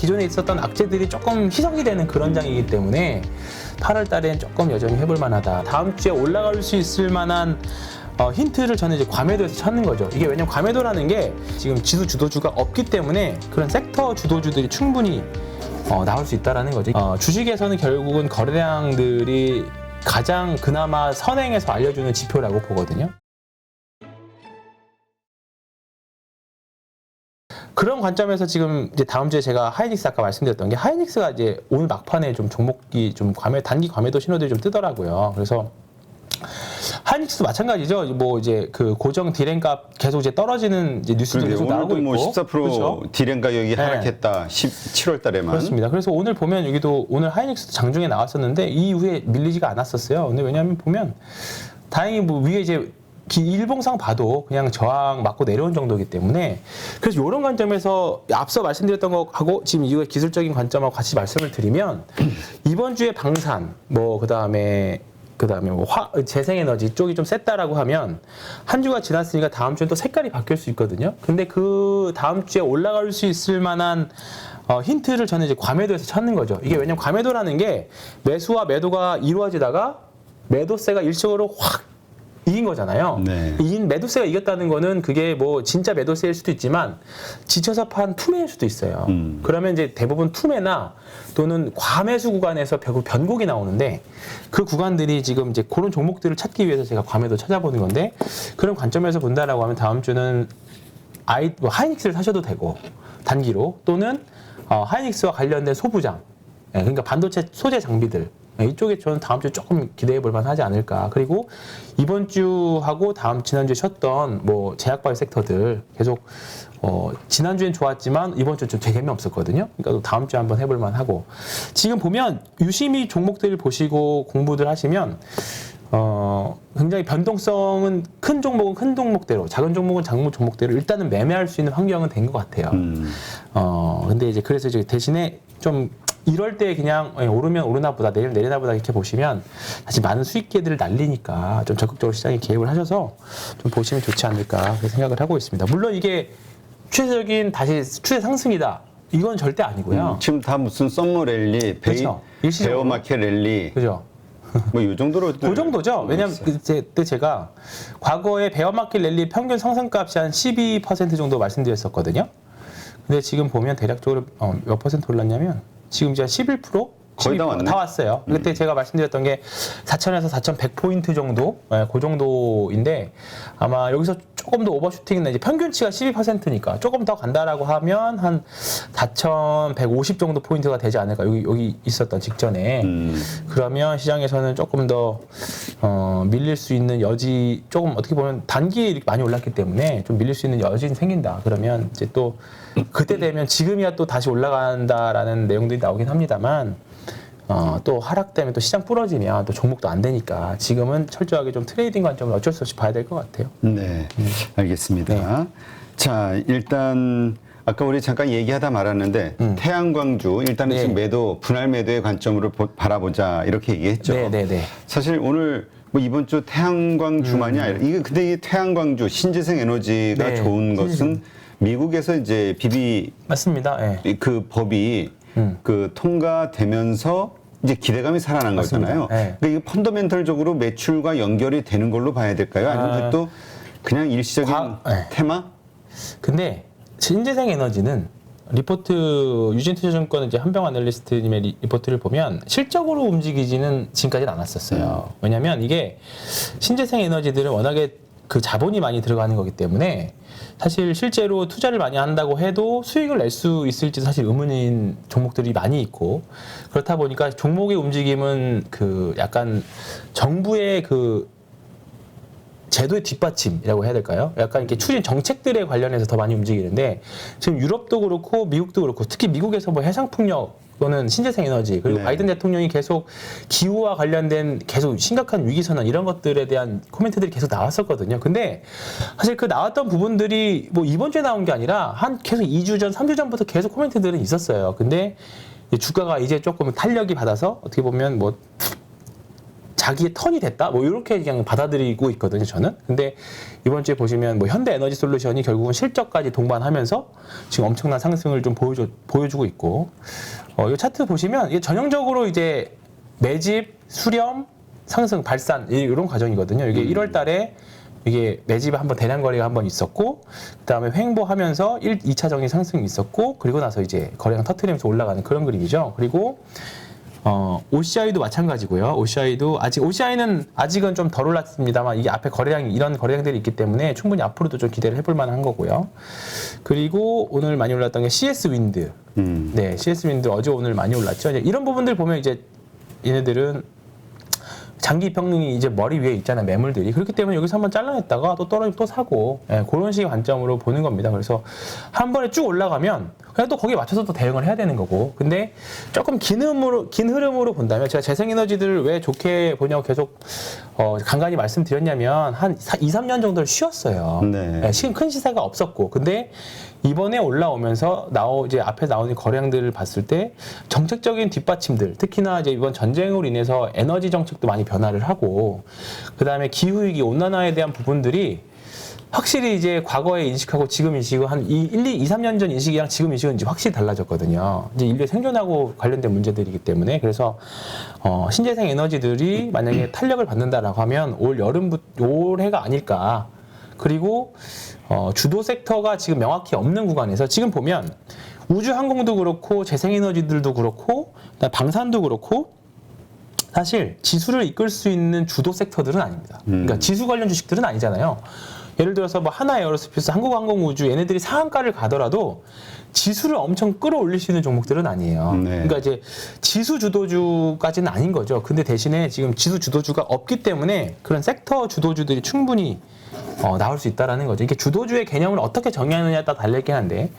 기존에 있었던 악재들이 조금 희석이 되는 그런 장이기 때문에 8월 달엔 조금 여전히 해볼 만하다. 다음 주에 올라갈 수 있을 만한 힌트를 저는 이제 과매도에서 찾는 거죠. 이게 왜냐면 과매도라는 게 지금 지수 주도주가 없기 때문에 그런 섹터 주도주들이 충분히 나올 수 있다라는 거죠. 주식에서는 결국은 거래량들이 가장 그나마 선행해서 알려주는 지표라고 보거든요. 그런 관점에서 지금 이제 다음 주에 제가 하이닉스 아까 말씀드렸던 게 하이닉스가 이제 오늘 막판에 좀 종목이 좀 단기 과매도 신호들이 좀 뜨더라고요. 그래서 하이닉스도 마찬가지죠. 뭐 이제 그 고정 디램값 계속 이제 떨어지는 이제 뉴스도 계속 나오고 있고. 뭐 14% 그렇죠? 디램 가격이 하락했다. 7월 달에만. 그렇습니다. 그래서 오늘 보면 여기도 오늘 하이닉스도 장중에 나왔었는데 이 이후에 밀리지가 않았었어요. 근데 왜냐하면 보면 다행히 뭐 위에 이제 일봉상 봐도 그냥 저항 맞고 내려온 정도이기 때문에 그래서 이런 관점에서 앞서 말씀드렸던 거하고 지금 이거 기술적인 관점하고 같이 말씀을 드리면 이번 주에 방산 뭐 그다음에 뭐 재생에너지 쪽이 좀 셌다라고 하면 한 주가 지났으니까 다음 주엔 또 색깔이 바뀔 수 있거든요. 근데 그 다음 주에 올라갈 수 있을 만한 힌트를 저는 이제 과매도에서 찾는 거죠. 이게 왜냐면 과매도라는 게 매수와 매도가 이루어지다가 매도세가 일시적으로 확 이긴 거잖아요. 네. 매도세가 이겼다는 거는 그게 뭐 진짜 매도세일 수도 있지만 지쳐서 판 투매일 수도 있어요. 그러면 이제 대부분 투매나 또는 과매수 구간에서 변곡이 나오는데 그 구간들이 지금 이제 그런 종목들을 찾기 위해서 제가 과매도 찾아보는 건데 그런 관점에서 본다라고 하면 다음 주는 하이닉스를 사셔도 되고 단기로 또는 하이닉스와 관련된 소부장 그러니까 반도체 소재 장비들 이쪽에 저는 다음 주에 조금 기대해 볼 만하지 않을까. 그리고 이번 주하고 지난주에 쉬었던 뭐 제약바이오 섹터들 계속 지난주엔 좋았지만 이번 주는 좀 되게 재미없었거든요. 그러니까 다음 주에 한번 해볼 만하고 지금 보면 유심히 종목들을 보시고 공부들 하시면 굉장히 변동성은 큰 종목은 큰 종목대로 작은 종목은 작은 종목대로 일단은 매매할 수 있는 환경은 된 것 같아요. 근데 이제 그래서 이제 대신에 좀 이럴 때 그냥 오르면 오르나 보다 내리나 보다 이렇게 보시면 사실 많은 수익계들을 날리니까 좀 적극적으로 시장에 개입을 하셔서 좀 보시면 좋지 않을까 그렇게 생각을 하고 있습니다. 물론 이게 추세적인 다시 추세 상승이다. 이건 절대 아니고요. 지금 다 무슨 썸머 랠리, 그렇죠. 베어마켓 랠리. 그죠. 뭐 이 정도로 그 정도죠. 왜냐하면 그때 제가 과거에 베어마켓 랠리 평균 상승값이 한 12% 정도 말씀드렸었거든요. 근데 지금 보면 대략적으로 몇 퍼센트 올랐냐면 지금 이제 11%? 거의 다 왔네. 다 왔어요. 그때 제가 말씀드렸던 게 4,000에서 4,100포인트 정도? 그 정도인데 아마 여기서 조금 더 오버슈팅이나 이제 평균치가 12%니까 조금 더 간다라고 하면 한 4,150 정도 포인트가 되지 않을까. 여기 있었던 직전에. 그러면 시장에서는 조금 더 밀릴 수 있는 여지 조금 어떻게 보면 단기에 이렇게 많이 올랐기 때문에 좀 밀릴 수 있는 여지는 생긴다. 그러면 이제 또 그때 되면 지금이야 또 다시 올라간다라는 내용들이 나오긴 합니다만 또 하락되면 또 시장 부러지면 또 종목도 안 되니까 지금은 철저하게 좀 트레이딩 관점을 어쩔 수 없이 봐야 될 것 같아요. 네, 알겠습니다. 네. 자, 일단 아까 우리 잠깐 얘기하다 말았는데 태양광주 일단은 네. 지금 분할 매도의 관점으로 바라보자 이렇게 얘기했죠. 네. 사실 오늘 뭐 이번 주 태양광주만이 아니라 근데 이 태양광주 신재생 에너지가 네, 좋은 것은 미국에서 이제 맞습니다. 네. 그 법이 그 통과되면서 이제 기대감이 살아난 맞습니다. 거잖아요. 네. 근데 이게 펀더멘털적으로 매출과 연결이 되는 걸로 봐야 될까요? 아니면 또 그냥 일시적인 네. 테마? 근데 신재생 에너지는 리포트 유진투자증권 이제 한병 애널리스트님의 리포트를 보면 실적으로 움직이지는 지금까지는 않았었어요. 왜냐하면 이게 신재생 에너지들은 워낙에 그 자본이 많이 들어가는 거기 때문에 사실 실제로 투자를 많이 한다고 해도 수익을 낼 수 있을지 사실 의문인 종목들이 많이 있고 그렇다 보니까 종목의 움직임은 그 약간 정부의 그 제도의 뒷받침이라고 해야 될까요? 약간 이렇게 추진 정책들에 관련해서 더 많이 움직이는데 지금 유럽도 그렇고 미국도 그렇고 특히 미국에서 뭐 해상풍력 또는 신재생 에너지 그리고 네. 바이든 대통령이 계속 기후와 관련된 계속 심각한 위기 선언 이런 것들에 대한 코멘트들이 계속 나왔었거든요. 근데 사실 그 나왔던 부분들이 뭐 이번 주에 나온 게 아니라 한 계속 2주 전, 3주 전부터 계속 코멘트들은 있었어요. 근데 주가가 이제 조금 탄력이 받아서 어떻게 보면 뭐 자기의 턴이 됐다 뭐 이렇게 그냥 받아들이고 있거든요 저는. 근데 이번 주에 보시면 뭐 현대에너지솔루션이 결국은 실적까지 동반하면서 지금 엄청난 상승을 좀 보여주고 있고 이 차트 보시면 이게 전형적으로 이제 매집 수렴 상승 발산 이런 과정이거든요. 이게 1월 달에 이게 매집에 한번 대량 거래가 한번 있었고 그다음에 횡보하면서 2차적인 상승이 있었고 그리고 나서 이제 거래량 터트리면서 올라가는 그런 그림이죠. 그리고 OCI도 마찬가지고요. OCI는 아직은 좀 덜 올랐습니다만 이게 앞에 거래량이 이런 거래량들이 있기 때문에 충분히 앞으로도 좀 기대를 해볼 만한 거고요. 그리고 오늘 많이 올랐던 게 CS 윈드. 네, CS 윈드 어제 오늘 많이 올랐죠. 이제 이런 부분들 보면 이제 얘네들은 장기 평능이 이제 머리 위에 있잖아요, 매물들이. 그렇기 때문에 여기서 한번 잘라냈다가 또 떨어지면 또 사고, 그런 식의 관점으로 보는 겁니다. 그래서 한 번에 쭉 올라가면 그냥 또 거기에 맞춰서 또 대응을 해야 되는 거고. 근데 조금 긴 흐름으로 본다면 제가 재생에너지들을 왜 좋게 보냐고 계속 간간히 말씀드렸냐면 한 2, 3년 정도를 쉬었어요. 네. 큰 시세가 없었고. 근데 이번에 올라오면서 이제 앞에 나오는 거래량들을 봤을 때 정책적인 뒷받침들, 특히나 이제 이번 전쟁으로 인해서 에너지 정책도 많이 변화를 하고, 그 다음에 기후위기, 온난화에 대한 부분들이 확실히 이제 과거에 인식하고 지금 인식은 한 2, 3년 전 인식이랑 지금 인식은 이제 확실히 달라졌거든요. 이제 인류의 생존하고 관련된 문제들이기 때문에. 그래서 신재생 에너지들이 만약에 탄력을 받는다라고 하면 올해가 아닐까. 그리고 주도 섹터가 지금 명확히 없는 구간에서 지금 보면 우주 항공도 그렇고 재생에너지들도 그렇고 방산도 그렇고 사실 지수를 이끌 수 있는 주도 섹터들은 아닙니다. 그러니까 지수 관련 주식들은 아니잖아요. 예를 들어서 뭐 하나에어로스페이스, 한국항공우주 얘네들이 상한가를 가더라도 지수를 엄청 끌어올릴 수 있는 종목들은 아니에요. 네. 그러니까 이제 지수 주도주까지는 아닌 거죠. 근데 대신에 지금 지수 주도주가 없기 때문에 그런 섹터 주도주들이 충분히 나올 수 있다라는 거죠. 이게 주도주의 개념을 어떻게 정의하느냐에 따라 달렸긴 한데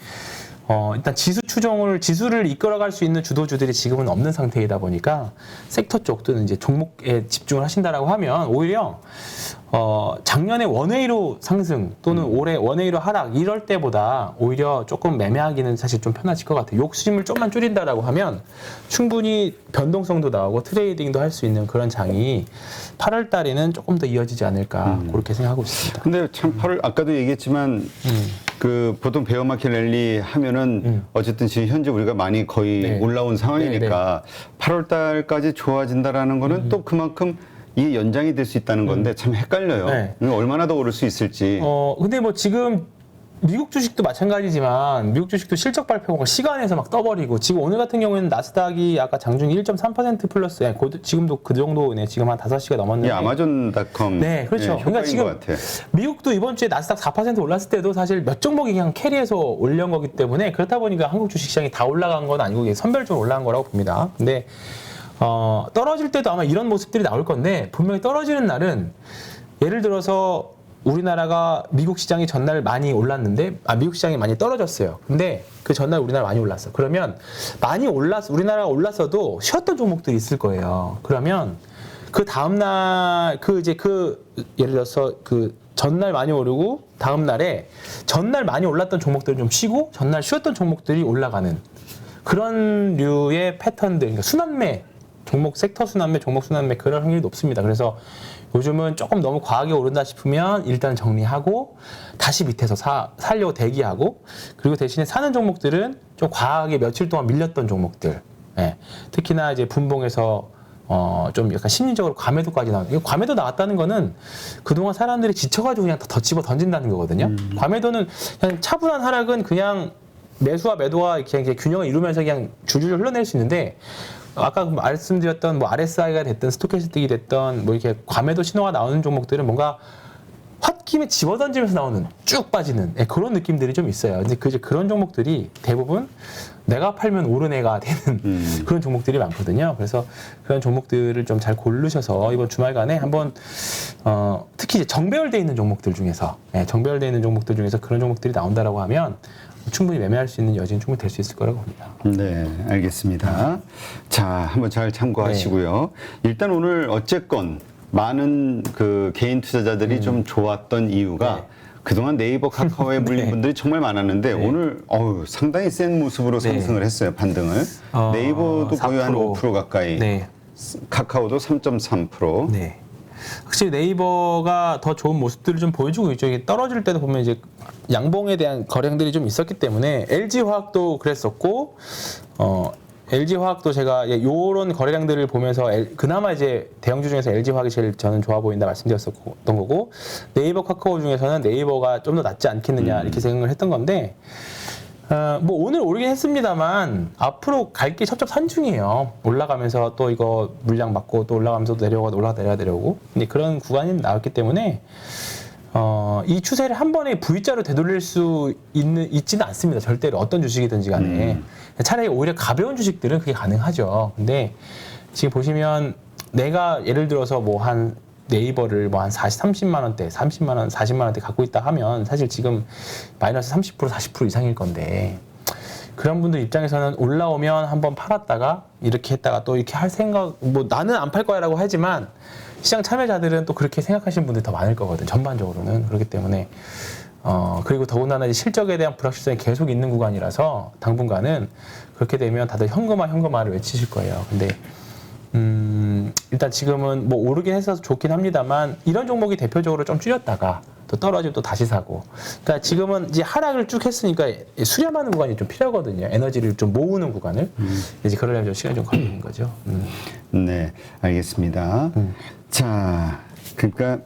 일단 지수를 이끌어갈 수 있는 주도주들이 지금은 없는 상태이다 보니까 섹터 쪽 또는 이제 종목에 집중을 하신다라고 하면 오히려 작년에 원웨이로 상승 또는 올해 원웨이로 하락 이럴 때보다 오히려 조금 매매하기는 사실 좀 편하실 것 같아요. 욕심을 좀만 줄인다라고 하면 충분히 변동성도 나오고 트레이딩도 할 수 있는 그런 장이 8월 달에는 조금 더 이어지지 않을까 그렇게 생각하고 있습니다. 근데 참 8월 아까도 얘기했지만 그 보통 베어마켓 랠리 하면은 어쨌든 지금 현재 우리가 많이 거의 네. 올라온 상황이니까 8월 달까지 좋아진다라는 거는 또 그만큼 이게 연장이 될 수 있다는 건데 참 헷갈려요. 네. 얼마나 더 오를 수 있을지. 근데 뭐 지금 미국 주식도 마찬가지지만 미국 주식도 실적 발표가 시간에서 막 떠버리고 지금 오늘 같은 경우에는 나스닥이 아까 장중에 1.3% 플러스 지금도 그 정도네. 지금 한 5시가 넘었는데. 이 아마존닷컴. 네, 그렇죠. 그러니까 지금 미국도 이번 주에 나스닥 4% 올랐을 때도 사실 몇 종목이 그냥 캐리해서 올려온 거기 때문에 그렇다 보니까 한국 주식시장이 다 올라간 건 아니고 선별적으로 올라간 거라고 봅니다. 근데 떨어질 때도 아마 이런 모습들이 나올 건데 분명히 떨어지는 날은 예를 들어서 우리나라가 미국 시장이 전날 많이 올랐는데 미국 시장이 많이 떨어졌어요. 근데 그 전날 우리나라 많이 올랐어. 그러면 우리나라가 올랐어도 쉬었던 종목들이 있을 거예요. 그러면 그 다음날 예를 들어서 그 전날 많이 오르고 다음날에 전날 많이 올랐던 종목들은 좀 쉬고 전날 쉬었던 종목들이 올라가는 그런 류의 패턴들, 그러니까 순환매, 종목 순환매 그럴 확률이 높습니다. 그래서 요즘은 조금 너무 과하게 오른다 싶으면 일단 정리하고 다시 밑에서 살려고 대기하고 그리고 대신에 사는 종목들은 좀 과하게 며칠 동안 밀렸던 종목들, 특히나 이제 분봉에서 좀 약간 심리적으로 과매도까지 나오는. 과매도 나왔다는 거는 그동안 사람들이 지쳐가지고 그냥 더 집어 던진다는 거거든요. 과매도는 그냥 차분한 하락은 그냥 매수와 매도와 그냥 균형을 이루면서 그냥 줄줄 흘러낼 수 있는데 아까 말씀드렸던 뭐 RSI가 됐든 스토캐스틱이 됐든 뭐 이렇게 과매도 신호가 나오는 종목들은 뭔가 홧김에 집어던지면서 나오는 쭉 빠지는 그런 느낌들이 좀 있어요. 근데 그런 종목들이 대부분 내가 팔면 오른 애가 되는 그런 종목들이 많거든요. 그래서 그런 종목들을 좀 잘 고르셔서 이번 주말간에 한번 특히 이제 정배열돼 있는 종목들 중에서 그런 종목들이 나온다라고 하면 충분히 매매할 수 있는 여지는 충분히 될 수 있을 거라고 봅니다. 네, 알겠습니다. 자, 한번 잘 참고하시고요. 일단 오늘 어쨌건 많은 그 개인 투자자들이 좀 좋았던 이유가 그동안 네이버, 카카오에 물린 분들이 정말 많았는데 오늘 상당히 센 모습으로 상승을 했어요, 반등을. 네이버도 거의 한 5% 가까이. 카카오도 3.3%. 네. 확실히 네이버가 더 좋은 모습들을 좀 보여주고 있죠. 이게 떨어질 때도 보면 이제 양봉에 대한 거래량들이 좀 있었기 때문에 LG화학도 그랬었고, LG화학도 제가 요런 거래량들을 보면서 그나마 이제 대형주 중에서 LG화학이 제일 저는 좋아 보인다 말씀드렸었던 거고, 네이버 카카오 중에서는 네이버가 좀 더 낫지 않겠느냐 이렇게 생각을 했던 건데, 뭐 오늘 오르긴 했습니다만 앞으로 갈 게 첩첩산중이에요. 올라가면서 또 이거 물량 맞고 또 올라가면서 내려오고 올라가 내려오고 근데 그런 구간이 나왔기 때문에 이 추세를 한 번에 V자로 되돌릴 수 있지는 않습니다. 절대로 어떤 주식이든지 간에 차라리 오히려 가벼운 주식들은 그게 가능하죠. 근데 지금 보시면 내가 예를 들어서 뭐 한 네이버를 뭐 한 30만 원대, 30만 원, 40만 원대 갖고 있다 하면 사실 지금 마이너스 30%, 40% 이상일 건데 그런 분들 입장에서는 올라오면 한번 팔았다가 이렇게 했다가 또 이렇게 할 생각, 뭐 나는 안 팔 거야라고 하지만 시장 참여자들은 또 그렇게 생각하시는 분들이 더 많을 거거든, 전반적으로는. 그렇기 때문에 그리고 더군다나 이제 실적에 대한 불확실성이 계속 있는 구간이라서 당분간은 그렇게 되면 다들 현금화를 외치실 거예요. 근데 일단 지금은 뭐 오르긴 해서 좋긴 합니다만 이런 종목이 대표적으로 좀 줄였다가 또 떨어지면 또 다시 사고. 그러니까 지금은 이제 하락을 쭉 했으니까 수렴하는 구간이 좀 필요하거든요. 에너지를 좀 모으는 구간을. 이제 그러려면 좀 시간이 좀 걸리는 거죠. 네, 알겠습니다. 자, 그러니까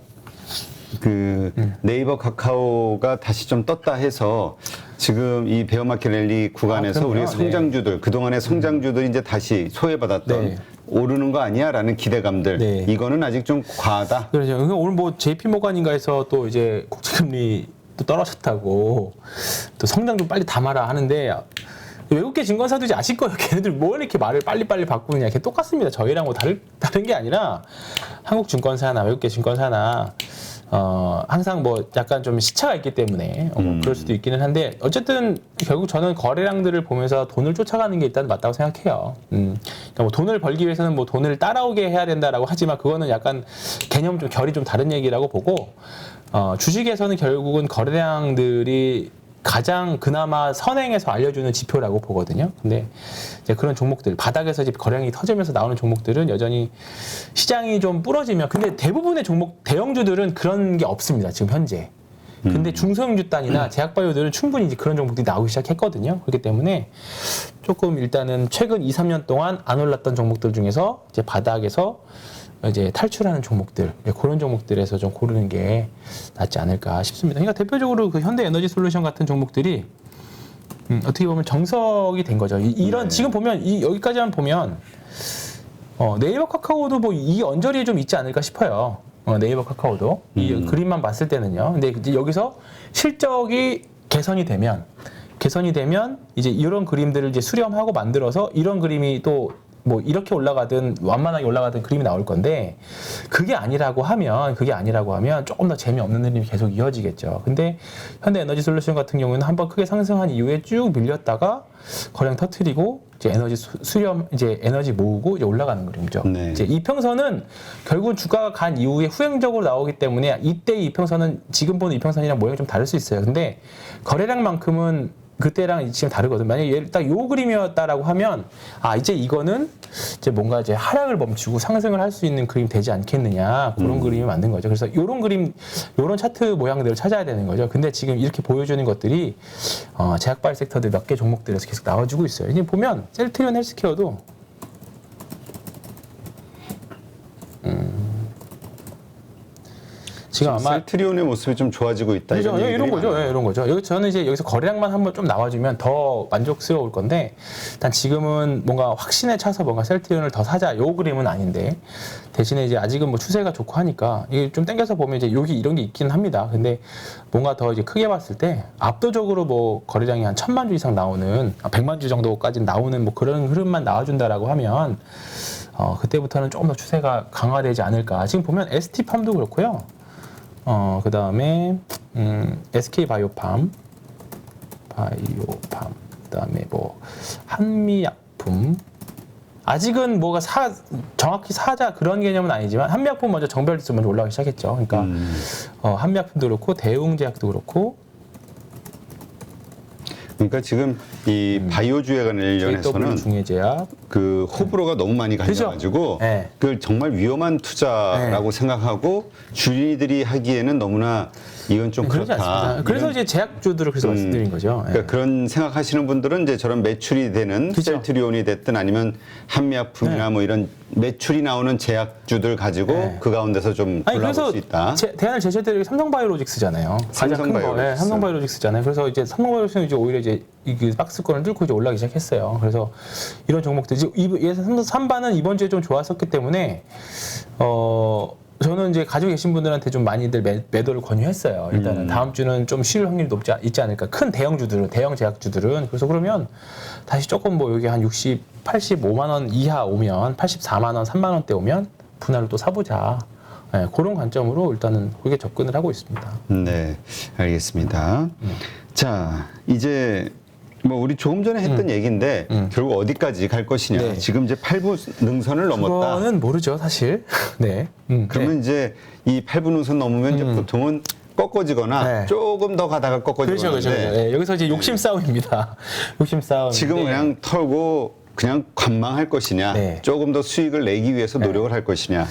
그 네이버 카카오가 다시 좀 떴다 해서 지금 이 베어마켓 랠리 구간에서 그럼요. 우리 성장주들, 그동안의 성장주들이 이제 다시 소외받았던 네. 오르는 거 아니야라는 기대감들, 네. 이거는 아직 좀 과하다. 그렇죠. 그러니까 오늘 뭐 JP모간인가에서 또 이제 국제금리 또 떨어졌다고 또 성장 좀 빨리 담아라 하는데 외국계 증권사도 이제 아실 거예요. 걔네들 뭘 이렇게 말을 빨리빨리 바꾸느냐. 걔 똑같습니다. 저희랑 뭐 다른 게 아니라 한국 증권사나 외국계 증권사나 항상 뭐 약간 좀 시차가 있기 때문에 그럴 수도 있기는 한데 어쨌든 결국 저는 거래량들을 보면서 돈을 쫓아가는 게 일단 맞다고 생각해요. 그러니까 뭐 돈을 벌기 위해서는 뭐 돈을 따라오게 해야 된다라고 하지만 그거는 약간 개념 좀 결이 좀 다른 얘기라고 보고 주식에서는 결국은 거래량들이 가장 그나마 선행해서 알려주는 지표라고 보거든요. 근데 이제 그런 종목들, 바닥에서 이제 거래량이 터지면서 나오는 종목들은 여전히 시장이 좀 부러지면, 근데 대부분의 종목, 대형주들은 그런 게 없습니다. 지금 현재. 근데 중소형주 단이나 제약바이오들은 충분히 이제 그런 종목들이 나오기 시작했거든요. 그렇기 때문에 조금 일단은 최근 2, 3년 동안 안 올랐던 종목들 중에서 이제 바닥에서 이제 탈출하는 종목들, 그런 종목들에서 좀 고르는 게 낫지 않을까 싶습니다. 그러니까 대표적으로 그 현대에너지솔루션 같은 종목들이 어떻게 보면 정석이 된 거죠. 이런 지금 보면 여기까지만 보면 네이버 카카오도 뭐 이 언저리에 좀 있지 않을까 싶어요. 네이버 카카오도 이 그림만 봤을 때는요. 근데 이제 여기서 실적이 개선이 되면 이제 이런 그림들을 이제 수렴하고 만들어서 이런 그림이 또 뭐 이렇게 올라가든 완만하게 올라가든 그림이 나올 건데 그게 아니라고 하면 조금 더 재미없는 흐름이 계속 이어지겠죠. 근데 현대에너지솔루션 같은 경우는 한번 크게 상승한 이후에 쭉 밀렸다가 거래량 터트리고 이제 에너지 수렴, 이제 에너지 모으고 이제 올라가는 그림이죠. 네. 이제 이평선은 결국은 주가가 간 이후에 후행적으로 나오기 때문에 이때의 이평선은 지금 보는 이평선이랑 모양이 좀 다를 수 있어요. 근데 거래량만큼은 그때랑 지금 다르거든. 만약에 딱 요 그림이었다라고 하면 이제 이거는 이제 뭔가 이제 하락을 멈추고 상승을 할 수 있는 그림이 되지 않겠느냐, 그런 그림이 만든 거죠. 그래서 요런 그림, 요런 차트 모양들을 찾아야 되는 거죠. 근데 지금 이렇게 보여주는 것들이 제약발 섹터들 몇 개 종목들에서 계속 나와주고 있어요. 이제 보면 셀트리온 헬스케어도 지금 아마 셀트리온의 모습이 좀 좋아지고 있다. 그렇죠. 이런 이런 얘기들이 거죠. 많아요. 이런 거죠. 여기 저는 이제 여기서 거래량만 한번 좀 나와주면 더 만족스러울 건데, 일단 지금은 뭔가 확신에 차서 뭔가 셀트리온을 더 사자, 요 그림은 아닌데, 대신에 이제 아직은 뭐 추세가 좋고 하니까 이게 좀 당겨서 보면 이제 여기 이런 게 있긴 합니다. 근데 뭔가 더 이제 크게 봤을 때 압도적으로 뭐 거래량이 한 1000만 주 이상 나오는, 100만 주 정도까지 나오는 뭐 그런 흐름만 나와준다라고 하면 그때부터는 조금 더 추세가 강화되지 않을까. 지금 보면 ST팜도 그렇고요. 그 다음에 SK 바이오팜, 그 다음에 뭐 한미약품. 아직은 뭐가 정확히 사자 그런 개념은 아니지만 한미약품 먼저 정별지수 먼저 올라가기 시작했죠. 그러니까 한미약품도 그렇고 대웅제약도 그렇고. 그러니까 지금 이 바이오주에 관련해서는 중해제약 그 호불호가 너무 많이 갈려가지고 네. 그걸 정말 위험한 투자라고 생각하고 주인들이 하기에는 너무나 이건 좀 그러지 그렇다. 않습니다. 그래서 이제 제약주들을 그래서 말씀드린 거죠. 그러니까 그런 생각하시는 분들은 이제 저런 매출이 되는 그죠. 셀트리온이 됐든 아니면 한미약품이나 뭐 이런 매출이 나오는 제약주들 가지고 그 가운데서 좀 아니 골라볼 그래서 수 있다. 대안을 제시해드린 게 삼성바이오로직스잖아요. 가장 큰 거. 삼성바이오로직스. 네, 삼성바이오로직스잖아요. 그래서 이제 삼성바이오로직스는 이제 오히려 이제 이 박스권을 뚫고 이제 올라가기 시작했어요. 그래서 이런 종목들 이제 삼반은 이번 주에 좀 좋았었기 때문에 저는 이제 가지고 계신 분들한테 좀 많이들 매도를 권유했어요. 일단은 다음 주는 좀 쉴 확률이 있지 않을까. 큰 대형주들은, 대형 제약주들은. 그래서 그러면 다시 조금 뭐 여기 한 60, 85만 원 이하 오면, 84만 원, 3만 원대 오면 분할을 또 사보자. 네, 그런 관점으로 일단은 그렇게 접근을 하고 있습니다. 네, 알겠습니다. 자, 이제 뭐 우리 조금 전에 했던 얘기인데 결국 어디까지 갈 것이냐. 네. 지금 이제 8부 능선을 넘었다. 그거는 모르죠, 사실. 네. 그러면 네. 이제 이 8부 능선 넘으면 이제 보통은 꺾어지거나 네. 조금 더 가다가 꺾어지거나. 그렇죠. 네, 여기서 이제 욕심 싸움입니다. 욕심 싸움. 지금 그냥 털고 그냥 관망할 것이냐, 네. 조금 더 수익을 내기 위해서 노력을 할 것이냐.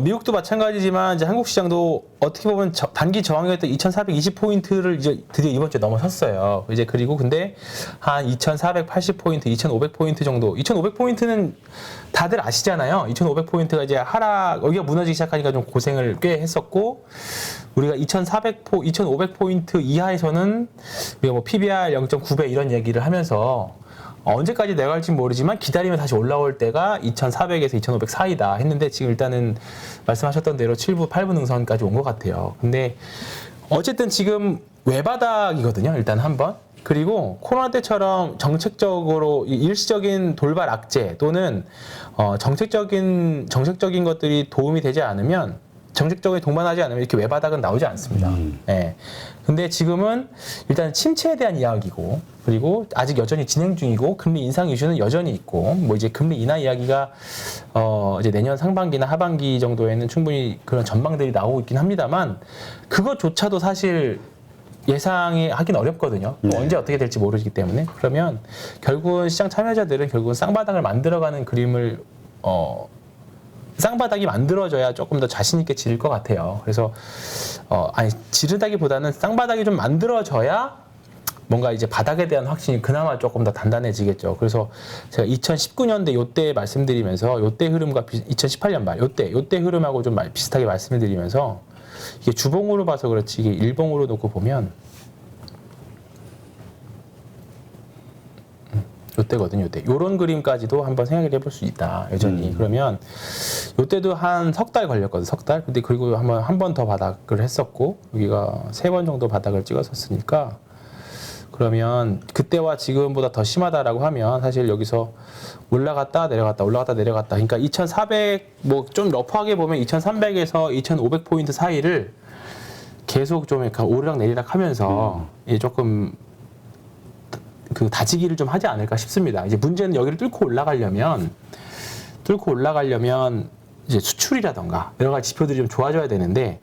미국도 마찬가지지만 이제 한국 시장도 어떻게 보면 단기 저항이었던 2,420포인트를 이제 드디어 이번 주에 넘어섰어요. 이제 그리고 근데 한 2,480포인트, 2,500포인트 정도. 2,500포인트는 다들 아시잖아요. 2,500포인트가 이제 여기가 무너지기 시작하니까 좀 고생을 꽤 했었고, 우리가 2,500포인트 이하에서는 우리가 뭐 PBR 0.9배 이런 얘기를 하면서 언제까지 내려갈지 모르지만 기다리면 다시 올라올 때가 2,400에서 2,500 사이다 했는데 지금 일단은 말씀하셨던 대로 7부, 8부 능선까지 온 것 같아요. 근데 어쨌든 지금 외바닥이거든요. 일단 한번. 그리고 코로나 때처럼 정책적으로 일시적인 돌발 악재 또는 정책적인 것들이 도움이 되지 않으면 정책적인 동반하지 않으면 이렇게 외바닥은 나오지 않습니다. 예. 근데 지금은 일단 침체에 대한 이야기고, 그리고 아직 여전히 진행 중이고, 금리 인상 이슈는 여전히 있고, 뭐 이제 금리 인하 이야기가 이제 내년 상반기나 하반기 정도에는 충분히 그런 전망들이 나오고 있긴 합니다만, 그것조차도 사실 예상이 하긴 어렵거든요. 또 언제 어떻게 될지 모르기 때문에. 그러면 결국은 시장 참여자들은 결국은 쌍바닥을 만들어가는 그림을 쌍바닥이 만들어져야 조금 더 자신 있게 지를 것 같아요. 그래서 지르다기보다는 쌍바닥이 좀 만들어져야 뭔가 이제 바닥에 대한 확신이 그나마 조금 더 단단해지겠죠. 그래서 제가 2019년대 요때 말씀드리면서 요때 흐름과 2018년 말 요때 흐름하고 좀 비슷하게 말씀을 드리면서 이게 주봉으로 봐서 그렇지 이게 일봉으로 놓고 보면 요때거든요. 요때. 요런 그림까지도 한번 생각을 해볼 수 있다. 여전히. 그러면 요때도 한 석 달 걸렸거든. 석 달. 근데 그리고 한 번 더 바닥을 했었고 여기가 3번 정도 바닥을 찍었었으니까 그러면 그때와 지금보다 더 심하다라고 하면 사실 여기서 올라갔다 내려갔다 올라갔다 내려갔다. 그러니까 2,400 뭐 좀 러프하게 보면 2,300에서 2,500포인트 사이를 계속 좀 약간 오르락 내리락 하면서 조금 그 다지기를 좀 하지 않을까 싶습니다. 이제 문제는 여기를 뚫고 올라가려면 이제 수출이라던가 여러 가지 지표들이 좀 좋아져야 되는데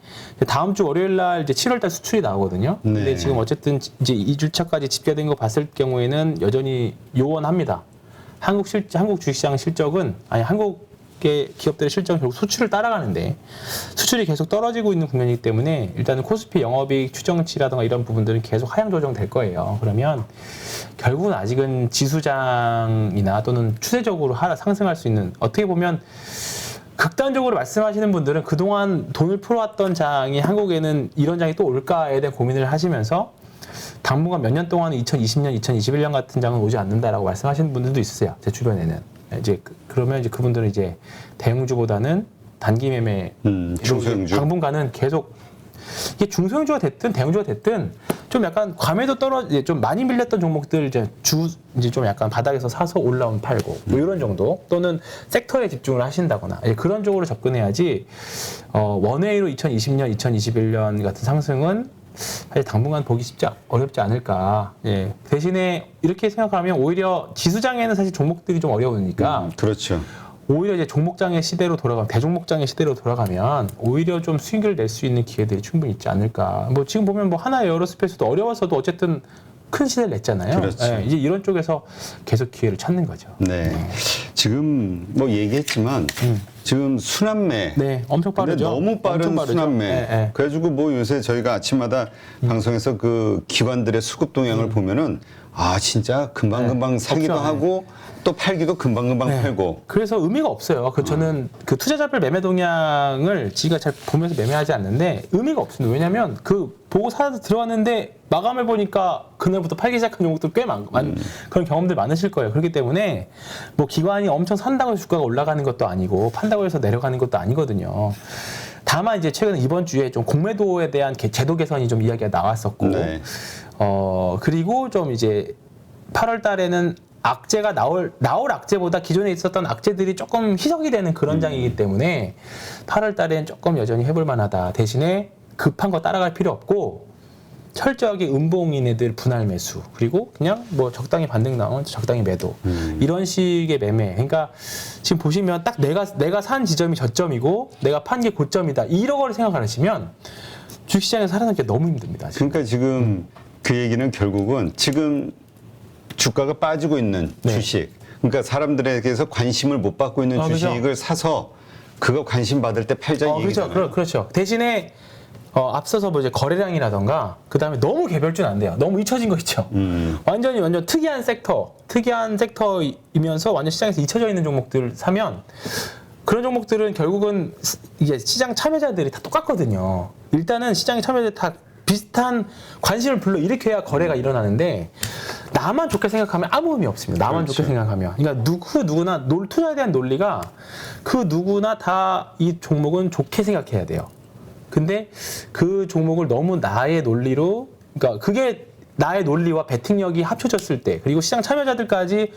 다음 주 월요일 날 이제 7월 달 수출이 나오거든요. 네. 근데 지금 어쨌든 이제 2주차까지 집계된 거 봤을 경우에는 여전히 요원합니다. 한국 주식시장 실적은 한국의 기업들의 실적은 결국 수출을 따라가는데 수출이 계속 떨어지고 있는 국면이기 때문에 일단은 코스피 영업이익 추정치라든가 이런 부분들은 계속 하향 조정될 거예요. 그러면 결국은 아직은 지수장이나 또는 추세적으로 상승할 수 있는 어떻게 보면 극단적으로 말씀하시는 분들은 그동안 돈을 풀어왔던 장이 한국에는 이런 장이 또 올까에 대한 고민을 하시면서 당분간 몇 년 동안은 2020년, 2021년 같은 장은 오지 않는다라고 말씀하시는 분들도 있으세요. 제 주변에는. 이제 그러면 이제 그분들은 이제 대형주보다는 단기 매매, 중소형주. 당분간은 계속 이게 중소형주가 됐든 대형주가 됐든 좀 약간 과매도 좀 많이 밀렸던 종목들 이제 좀 약간 바닥에서 사서 올라온 팔고 뭐 이런 정도 또는 섹터에 집중을 하신다거나 그런 쪽으로 접근해야지 원웨이로 2020년, 2021년 같은 상승은 사실 당분간 보기 어렵지 않을까. 예. 대신에 이렇게 생각하면 오히려 지수장에는 사실 종목들이 좀 어려우니까 그렇죠. 오히려 이제 종목장의 시대로 대종목장의 시대로 돌아가면 오히려 좀 수익을 낼 수 있는 기회들이 충분히 있지 않을까. 뭐 지금 보면 뭐 하나 에어로스페이스도 어려워서도 어쨌든 큰 시세를 냈잖아요. 그렇죠. 예, 이제 이런 쪽에서 계속 기회를 찾는 거죠. 네. 지금 뭐 얘기했지만 지금 순환매. 네, 엄청 근데 빠르죠. 너무 빠른 엄청 빠르죠. 순환매. 예. 그래가지고 뭐 요새 저희가 아침마다 방송에서 그 기관들의 수급 동향을 보면은 아 진짜 금방금방 사기도 없죠. 하고 또 팔기도 금방금방 네. 팔고. 그래서 의미가 없어요. 저는 그 투자자별 매매 동향을 지가 잘 보면서 매매하지 않는데 의미가 없습니다. 왜냐하면 그 보고 사서 들어왔는데 마감을 보니까 그날부터 팔기 시작한 종목들 꽤 그런 경험들 많으실 거예요. 그렇기 때문에 뭐 기관이 엄청 산다고 해서 주가가 올라가는 것도 아니고 판다고 해서 내려가는 것도 아니거든요. 다만 이제 최근 이번 주에 좀 공매도에 대한 제도 개선이 좀 이야기가 나왔었고, 네. 그리고 좀 이제 8월 달에는 악재가 나올 악재보다 기존에 있었던 악재들이 조금 희석이 되는 그런 장이기 때문에 8월 달엔 조금 여전히 해볼 만하다. 대신에 급한 거 따라갈 필요 없고 철저하게 음봉인 애들 분할 매수, 그리고 그냥 뭐 적당히 반등 나오면 적당히 매도, 이런 식의 매매. 그러니까 지금 보시면 딱 내가 산 지점이 저점이고 내가 판 게 고점이다, 이런 걸 생각하시면 주식시장에서 살아남기 너무 힘듭니다. 지금. 그러니까 지금 그 얘기는 결국은 지금 주가가 빠지고 있는 네. 주식, 그러니까 사람들에게서 관심을 못 받고 있는 그렇죠. 주식을 사서 그거 관심 받을 때 팔자는 얘기잖아요. 그렇죠. 그렇죠. 대신에 앞서서 뭐 이제 거래량이라던가 그다음에 너무 개별주는 안 돼요. 너무 잊혀진 거 있죠. 완전 특이한 섹터이면서 완전 시장에서 잊혀져 있는 종목들을 사면 그런 종목들은 결국은 이게 시장 참여자들이 다 똑같거든요. 일단은 시장의 참여자들이 다 비슷한 관심을 불러일으켜야 거래가 일어나는데 나만 좋게 생각하면 아무 의미 없습니다. 나만 그렇죠. 좋게 생각하면. 그러니까 누구나 투자에 대한 논리가 그 누구나 다 이 종목은 좋게 생각해야 돼요. 근데 그 종목을 너무 나의 논리로, 그러니까 그게 나의 논리와 베팅력이 합쳐졌을 때, 그리고 시장 참여자들까지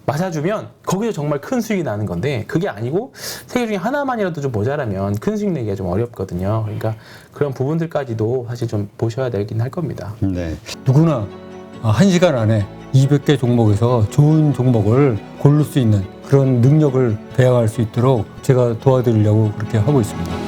맞아주면 거기서 정말 큰 수익이 나는 건데, 그게 아니고 세 개 중에 하나만이라도 좀 모자라면 큰 수익 내기가 좀 어렵거든요. 그러니까 그런 부분들까지도 사실 좀 보셔야 되긴 할 겁니다. 네. 누구나 1시간 안에 200개 종목에서 좋은 종목을 고를 수 있는 그런 능력을 배양할 수 있도록 제가 도와드리려고 그렇게 하고 있습니다.